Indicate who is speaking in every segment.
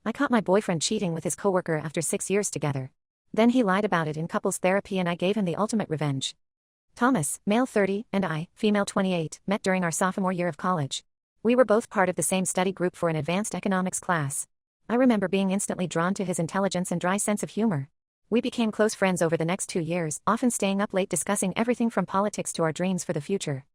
Speaker 1: I caught my boyfriend cheating with his coworker after 6 years together. Then he lied about it in couples therapy and I gave him the ultimate revenge. Thomas, male 30, and I, female 28, met during our sophomore year of college. We were both part of the same study group for an advanced economics class. I remember being instantly drawn to his intelligence and dry sense of humor. We became close friends over the next 2 years, often staying up late discussing everything from politics to our dreams for the future.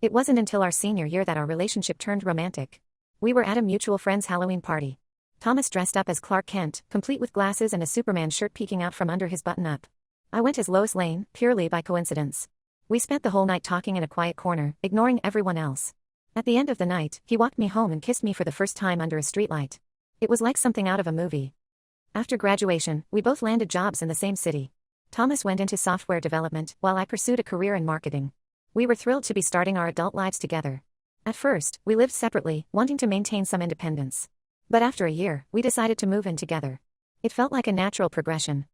Speaker 1: It wasn't until our senior year that our relationship turned romantic. We were at a mutual friend's Halloween party. Thomas dressed up as Clark Kent, complete with glasses and a Superman shirt peeking out from under his button-up. I went as Lois Lane, purely by coincidence. We spent the whole night talking in a quiet corner, ignoring everyone else. At the end of the night, he walked me home and kissed me for the first time under a streetlight. It was like something out of a movie. After graduation, we both landed jobs in the same city. Thomas went into software development, while I pursued a career in marketing. We were thrilled to be starting our adult lives together. At first, we lived separately, wanting to maintain some independence. But after a year, we decided to move in together. It felt like a natural progression.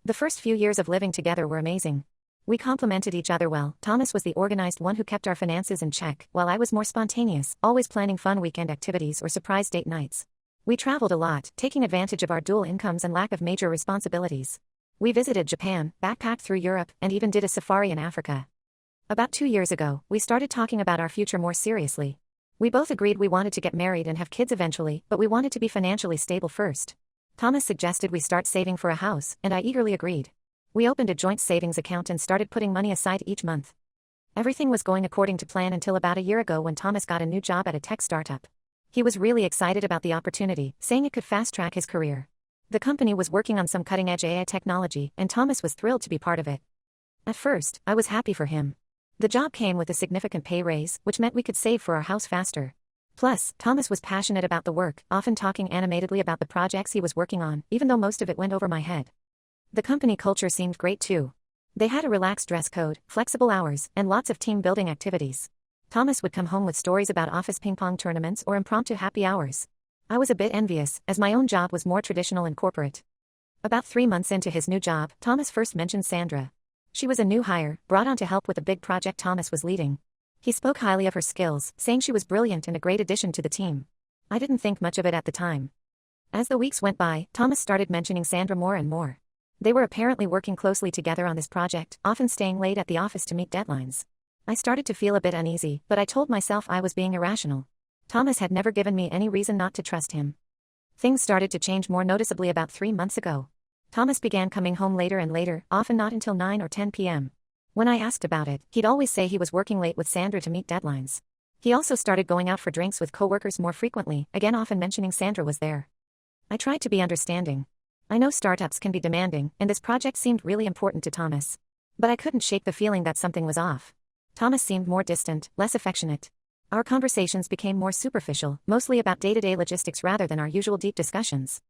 Speaker 1: The first few years of living together were amazing. We complemented each other well. Thomas was the organized one who kept our finances in check, while I was more spontaneous, always planning fun weekend activities or surprise date nights. We traveled a lot, taking advantage of our dual incomes and lack of major responsibilities. We visited Japan, backpacked through Europe, and even did a safari in Africa. About 2 years ago, we started talking about our future more seriously. We both agreed we wanted to get married and have kids eventually, but we wanted to be financially stable first. Thomas suggested we start saving for a house, and I eagerly agreed. We opened a joint savings account and started putting money aside each month. Everything was going according to plan until about a year ago when Thomas got a new job at a tech startup. He was really excited about the opportunity, saying it could fast-track his career. The company was working on some cutting-edge AI technology, and Thomas was thrilled to be part of it. At first, I was happy for him. The job came with a significant pay raise, which meant we could save for our house faster. Plus, Thomas was passionate about the work, often talking animatedly about the projects he was working on, even though most of it went over my head. The company culture seemed great too. They had a relaxed dress code, flexible hours, and lots of team-building activities. Thomas would come home with stories about office ping-pong tournaments or impromptu happy hours. I was a bit envious, as my own job was more traditional and corporate. About 3 months into his new job, Thomas first mentioned Sandra. She was a new hire, brought on to help with a big project Thomas was leading. He spoke highly of her skills, saying she was brilliant and a great addition to the team. I didn't think much of it at the time. As the weeks went by, Thomas started mentioning Sandra more and more. They were apparently working closely together on this project, often staying late at the office to meet deadlines. I started to feel a bit uneasy, but I told myself I was being irrational. Thomas had never given me any reason not to trust him. Things started to change more noticeably about 3 months ago. Thomas began coming home later and later, often not until 9 or 10 p.m. When I asked about it, he'd always say he was working late with Sandra to meet deadlines. He also started going out for drinks with coworkers more frequently, again often mentioning Sandra was there. I tried to be understanding. I know startups can be demanding, and this project seemed really important to Thomas. But I couldn't shake the feeling that something was off. Thomas seemed more distant, less affectionate. Our conversations became more superficial, mostly about day-to-day logistics rather than our usual deep discussions.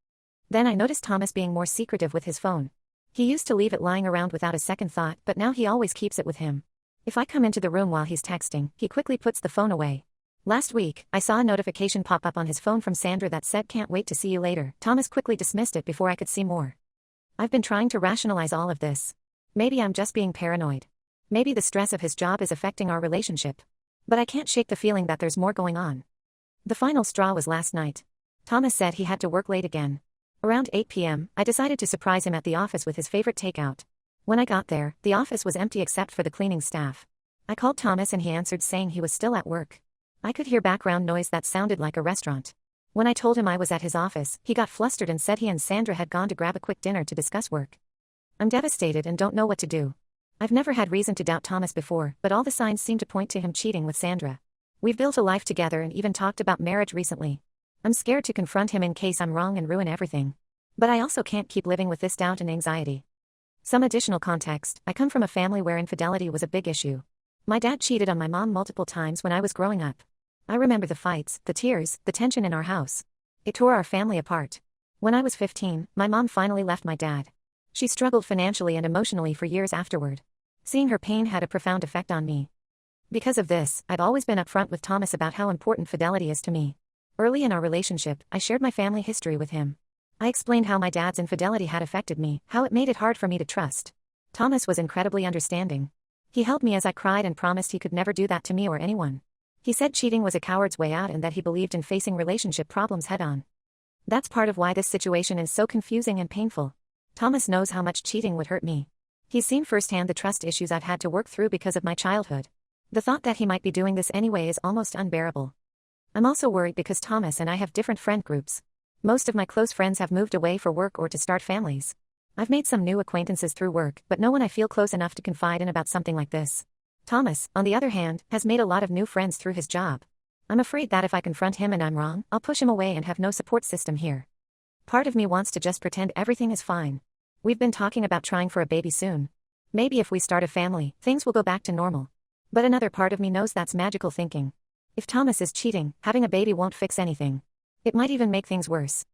Speaker 1: Then I noticed Thomas being more secretive with his phone. He used to leave it lying around without a second thought, but now he always keeps it with him. If I come into the room while he's texting, he quickly puts the phone away. Last week, I saw a notification pop up on his phone from Sandra that said "Can't wait to see you later." Thomas quickly dismissed it before I could see more. I've been trying to rationalize all of this. Maybe I'm just being paranoid. Maybe the stress of his job is affecting our relationship. But I can't shake the feeling that there's more going on. The final straw was last night. Thomas said he had to work late again. Around 8 p.m., I decided to surprise him at the office with his favorite takeout. When I got there, the office was empty except for the cleaning staff. I called Thomas and he answered saying he was still at work. I could hear background noise that sounded like a restaurant. When I told him I was at his office, he got flustered and said he and Sandra had gone to grab a quick dinner to discuss work. I'm devastated and don't know what to do. I've never had reason to doubt Thomas before, but all the signs seem to point to him cheating with Sandra. We've built a life together and even talked about marriage recently. I'm scared to confront him in case I'm wrong and ruin everything. But I also can't keep living with this doubt and anxiety. Some additional context: I come from a family where infidelity was a big issue. My dad cheated on my mom multiple times when I was growing up. I remember the fights, the tears, the tension in our house. It tore our family apart. When I was 15, my mom finally left my dad. She struggled financially and emotionally for years afterward. Seeing her pain had a profound effect on me. Because of this, I've always been upfront with Thomas about how important fidelity is to me. Early in our relationship, I shared my family history with him. I explained how my dad's infidelity had affected me, how it made it hard for me to trust. Thomas was incredibly understanding. He held me as I cried and promised he could never do that to me or anyone. He said cheating was a coward's way out and that he believed in facing relationship problems head-on. That's part of why this situation is so confusing and painful. Thomas knows how much cheating would hurt me. He's seen firsthand the trust issues I've had to work through because of my childhood. The thought that he might be doing this anyway is almost unbearable. I'm also worried because Thomas and I have different friend groups. Most of my close friends have moved away for work or to start families. I've made some new acquaintances through work, but no one I feel close enough to confide in about something like this. Thomas, on the other hand, has made a lot of new friends through his job. I'm afraid that if I confront him and I'm wrong, I'll push him away and have no support system here. Part of me wants to just pretend everything is fine. We've been talking about trying for a baby soon. Maybe if we start a family, things will go back to normal. But another part of me knows that's magical thinking. If Thomas is cheating, having a baby won't fix anything. It might even make things worse.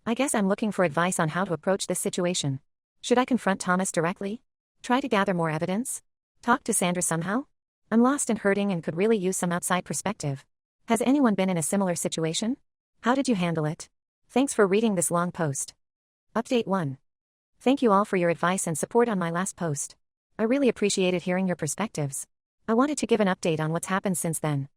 Speaker 1: I guess I'm looking for advice on how to approach this situation. Should I confront Thomas directly? Try to gather more evidence? Talk to Sandra somehow? I'm lost and hurting and could really use some outside perspective. Has anyone been in a similar situation? How did you handle it? Thanks for reading this long post. Update 1. Thank you all for your advice and support on my last post. I really appreciated hearing your perspectives. I wanted to give an update on what's happened since then.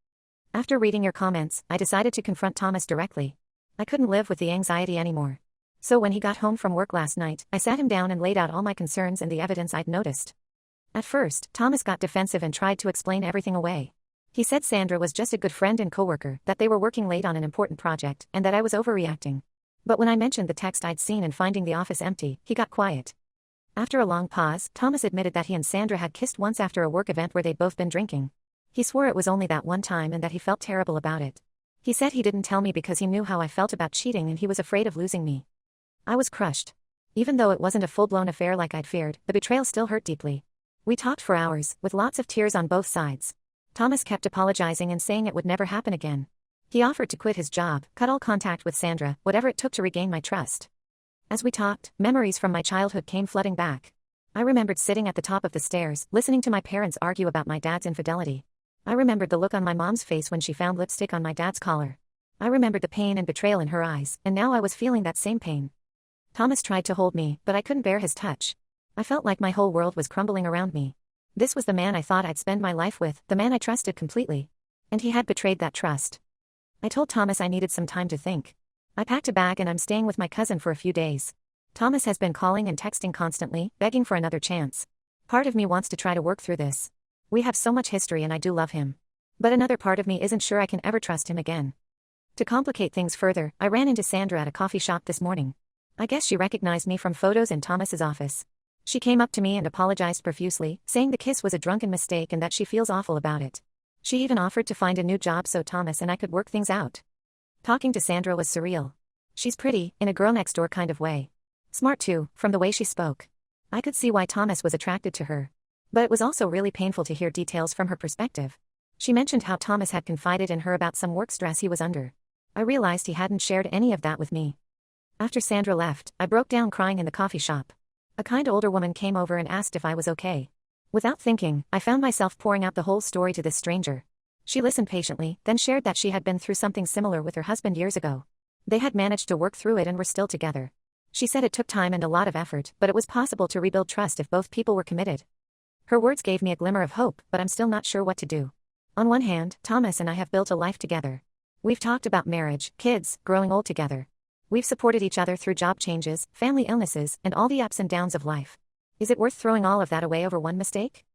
Speaker 1: After reading your comments, I decided to confront Thomas directly. I couldn't live with the anxiety anymore. So when he got home from work last night, I sat him down and laid out all my concerns and the evidence I'd noticed. At first, Thomas got defensive and tried to explain everything away. He said Sandra was just a good friend and coworker, that they were working late on an important project, and that I was overreacting. But when I mentioned the text I'd seen and finding the office empty, he got quiet. After a long pause, Thomas admitted that he and Sandra had kissed once after a work event where they'd both been drinking. He swore it was only that one time and that he felt terrible about it. He said he didn't tell me because he knew how I felt about cheating and he was afraid of losing me. I was crushed. Even though it wasn't a full-blown affair like I'd feared, the betrayal still hurt deeply. We talked for hours, with lots of tears on both sides. Thomas kept apologizing and saying it would never happen again. He offered to quit his job, cut all contact with Sandra, whatever it took to regain my trust. As we talked, memories from my childhood came flooding back. I remembered sitting at the top of the stairs, listening to my parents argue about my dad's infidelity. I remembered the look on my mom's face when she found lipstick on my dad's collar. I remembered the pain and betrayal in her eyes, and now I was feeling that same pain. Thomas tried to hold me, but I couldn't bear his touch. I felt like my whole world was crumbling around me. This was the man I thought I'd spend my life with, the man I trusted completely. And he had betrayed that trust. I told Thomas I needed some time to think. I packed a bag and I'm staying with my cousin for a few days. Thomas has been calling and texting constantly, begging for another chance. Part of me wants to try to work through this. We have so much history and I do love him. But another part of me isn't sure I can ever trust him again. To complicate things further, I ran into Sandra at a coffee shop this morning. I guess she recognized me from photos in Thomas's office. She came up to me and apologized profusely, saying the kiss was a drunken mistake and that she feels awful about it. She even offered to find a new job so Thomas and I could work things out. Talking to Sandra was surreal. She's pretty, in a girl-next-door kind of way. Smart too, from the way she spoke. I could see why Thomas was attracted to her. But it was also really painful to hear details from her perspective. She mentioned how Thomas had confided in her about some work stress he was under. I realized he hadn't shared any of that with me. After Sandra left, I broke down crying in the coffee shop. A kind older woman came over and asked if I was okay. Without thinking, I found myself pouring out the whole story to this stranger. She listened patiently, then shared that she had been through something similar with her husband years ago. They had managed to work through it and were still together. She said it took time and a lot of effort, but it was possible to rebuild trust if both people were committed. Her words gave me a glimmer of hope, but I'm still not sure what to do. On one hand, Thomas and I have built a life together. We've talked about marriage, kids, growing old together. We've supported each other through job changes, family illnesses, and all the ups and downs of life. Is it worth throwing all of that away over one mistake?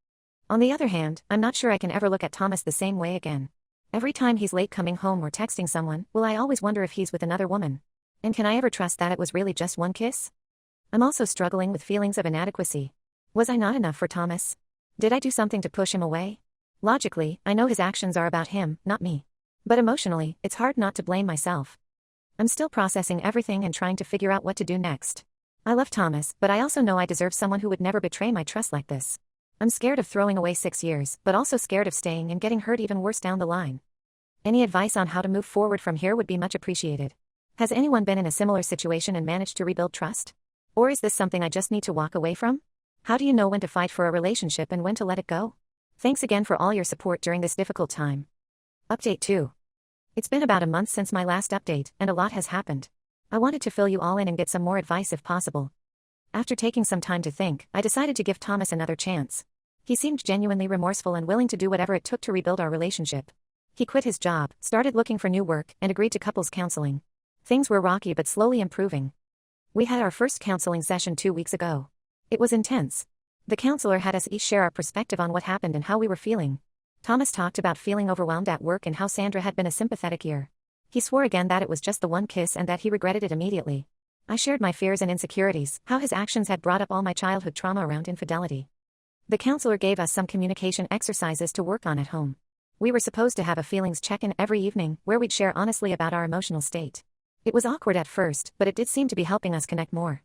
Speaker 1: On the other hand, I'm not sure I can ever look at Thomas the same way again. Every time he's late coming home or texting someone, will I always wonder if he's with another woman? And can I ever trust that it was really just one kiss? I'm also struggling with feelings of inadequacy. Was I not enough for Thomas? Did I do something to push him away? Logically, I know his actions are about him, not me. But emotionally, it's hard not to blame myself. I'm still processing everything and trying to figure out what to do next. I love Thomas, but I also know I deserve someone who would never betray my trust like this. I'm scared of throwing away 6 years, but also scared of staying and getting hurt even worse down the line. Any advice on how to move forward from here would be much appreciated. Has anyone been in a similar situation and managed to rebuild trust? Or is this something I just need to walk away from? How do you know when to fight for a relationship and when to let it go? Thanks again for all your support during this difficult time. Update 2. It's been about a month since my last update, and a lot has happened. I wanted to fill you all in and get some more advice if possible. After taking some time to think, I decided to give Thomas another chance. He seemed genuinely remorseful and willing to do whatever it took to rebuild our relationship. He quit his job, started looking for new work, and agreed to couples counseling. Things were rocky but slowly improving. We had our first counseling session 2 weeks ago. It was intense. The counselor had us each share our perspective on what happened and how we were feeling. Thomas talked about feeling overwhelmed at work and how Sandra had been a sympathetic ear. He swore again that it was just the one kiss and that he regretted it immediately. I shared my fears and insecurities, how his actions had brought up all my childhood trauma around infidelity. The counselor gave us some communication exercises to work on at home. We were supposed to have a feelings check-in every evening, where we'd share honestly about our emotional state. It was awkward at first, but it did seem to be helping us connect more.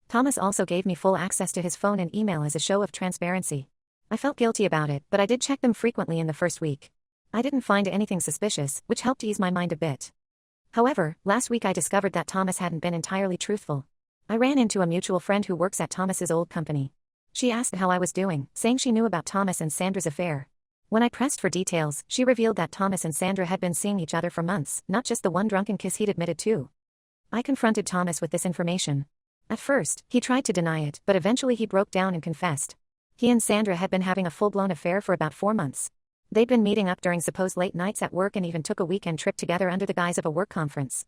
Speaker 1: Thomas also gave me full access to his phone and email as a show of transparency. I felt guilty about it, but I did check them frequently in the first week. I didn't find anything suspicious, which helped ease my mind a bit. However, last week I discovered that Thomas hadn't been entirely truthful. I ran into a mutual friend who works at Thomas's old company. She asked how I was doing, saying she knew about Thomas and Sandra's affair. When I pressed for details, she revealed that Thomas and Sandra had been seeing each other for months, not just the one drunken kiss he'd admitted to. I confronted Thomas with this information. At first, he tried to deny it, but eventually he broke down and confessed. He and Sandra had been having a full-blown affair for about 4 months. They'd been meeting up during supposed late nights at work and even took a weekend trip together under the guise of a work conference.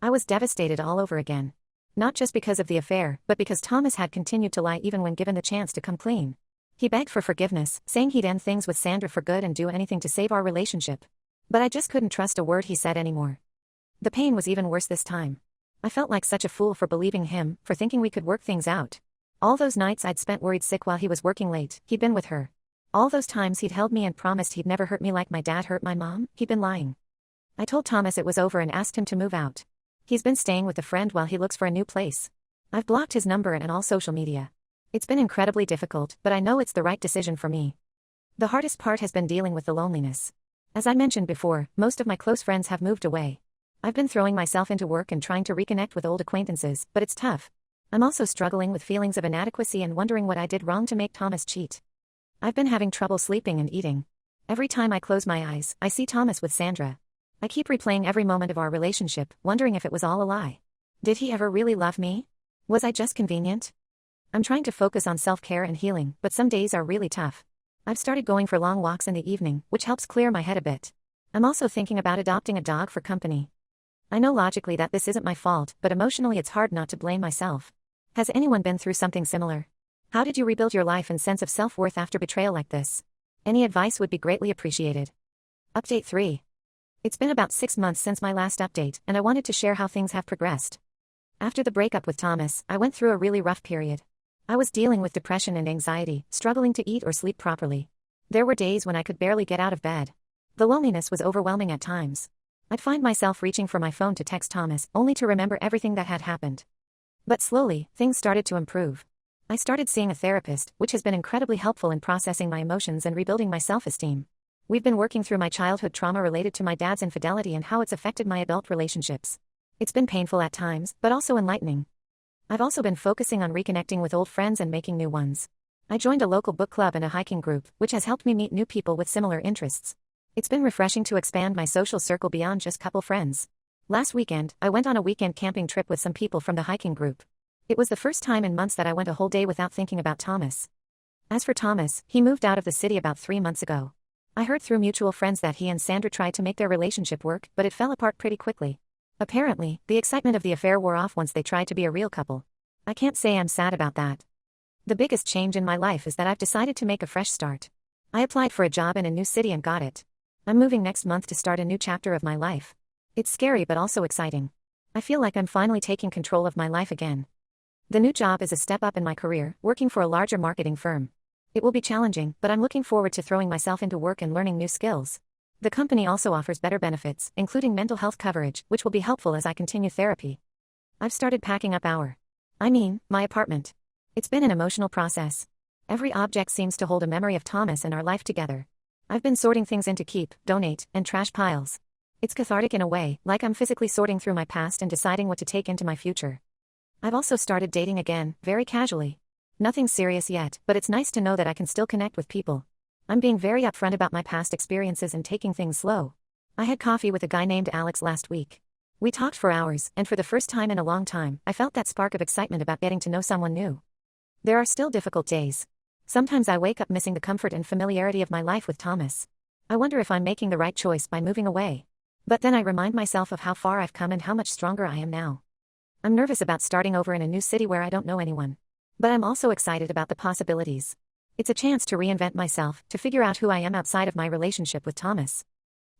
Speaker 1: I was devastated all over again. Not just because of the affair, but because Thomas had continued to lie even when given the chance to come clean. He begged for forgiveness, saying he'd end things with Sandra for good and do anything to save our relationship. But I just couldn't trust a word he said anymore. The pain was even worse this time. I felt like such a fool for believing him, for thinking we could work things out. All those nights I'd spent worried sick while he was working late, he'd been with her. All those times he'd held me and promised he'd never hurt me like my dad hurt my mom, he'd been lying. I told Thomas it was over and asked him to move out. He's been staying with a friend while he looks for a new place. I've blocked his number and all social media. It's been incredibly difficult, but I know it's the right decision for me. The hardest part has been dealing with the loneliness. As I mentioned before, most of my close friends have moved away. I've been throwing myself into work and trying to reconnect with old acquaintances, but it's tough. I'm also struggling with feelings of inadequacy and wondering what I did wrong to make Thomas cheat. I've been having trouble sleeping and eating. Every time I close my eyes, I see Thomas with Sandra. I keep replaying every moment of our relationship, wondering if it was all a lie. Did he ever really love me? Was I just convenient? I'm trying to focus on self-care and healing, but some days are really tough. I've started going for long walks in the evening, which helps clear my head a bit. I'm also thinking about adopting a dog for company. I know logically that this isn't my fault, but emotionally it's hard not to blame myself. Has anyone been through something similar? How did you rebuild your life and sense of self-worth after betrayal like this? Any advice would be greatly appreciated. Update 3. It's been about 6 months since my last update, and I wanted to share how things have progressed. After the breakup with Thomas, I went through a really rough period. I was dealing with depression and anxiety, struggling to eat or sleep properly. There were days when I could barely get out of bed. The loneliness was overwhelming at times. I'd find myself reaching for my phone to text Thomas, only to remember everything that had happened. But slowly, things started to improve. I started seeing a therapist, which has been incredibly helpful in processing my emotions and rebuilding my self-esteem. We've been working through my childhood trauma related to my dad's infidelity and how it's affected my adult relationships. It's been painful at times, but also enlightening. I've also been focusing on reconnecting with old friends and making new ones. I joined a local book club and a hiking group, which has helped me meet new people with similar interests. It's been refreshing to expand my social circle beyond just couple friends. Last weekend, I went on a weekend camping trip with some people from the hiking group. It was the first time in months that I went a whole day without thinking about Thomas. As for Thomas, he moved out of the city about 3 months ago. I heard through mutual friends that he and Sandra tried to make their relationship work, but it fell apart pretty quickly. Apparently, the excitement of the affair wore off once they tried to be a real couple. I can't say I'm sad about that. The biggest change in my life is that I've decided to make a fresh start. I applied for a job in a new city and got it. I'm moving next month to start a new chapter of my life. It's scary but also exciting. I feel like I'm finally taking control of my life again. The new job is a step up in my career, working for a larger marketing firm. It will be challenging, but I'm looking forward to throwing myself into work and learning new skills. The company also offers better benefits, including mental health coverage, which will be helpful as I continue therapy. I've started packing up my apartment. It's been an emotional process. Every object seems to hold a memory of Thomas and our life together. I've been sorting things into keep, donate, and trash piles. It's cathartic in a way, like I'm physically sorting through my past and deciding what to take into my future. I've also started dating again, very casually. Nothing serious yet, but it's nice to know that I can still connect with people. I'm being very upfront about my past experiences and taking things slow. I had coffee with a guy named Alex last week. We talked for hours, and for the first time in a long time, I felt that spark of excitement about getting to know someone new. There are still difficult days. Sometimes I wake up missing the comfort and familiarity of my life with Thomas. I wonder if I'm making the right choice by moving away. But then I remind myself of how far I've come and how much stronger I am now. I'm nervous about starting over in a new city where I don't know anyone. But I'm also excited about the possibilities. It's a chance to reinvent myself, to figure out who I am outside of my relationship with Thomas.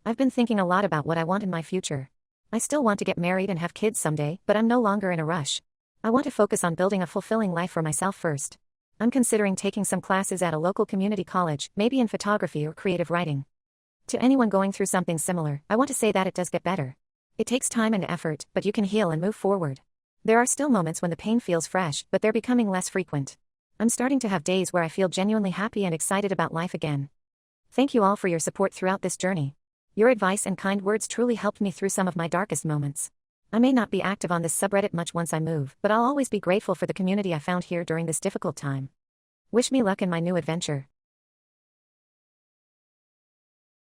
Speaker 1: I've been thinking a lot about what I want in my future. I still want to get married and have kids someday, but I'm no longer in a rush. I want to focus on building a fulfilling life for myself first. I'm considering taking some classes at a local community college, maybe in photography or creative writing. To anyone going through something similar, I want to say that it does get better. It takes time and effort, but you can heal and move forward. There are still moments when the pain feels fresh, but they're becoming less frequent. I'm starting to have days where I feel genuinely happy and excited about life again. Thank you all for your support throughout this journey. Your advice and kind words truly helped me through some of my darkest moments. I may not be active on this subreddit much once I move, but I'll always be grateful for the community I found here during this difficult time. Wish me luck in my new adventure.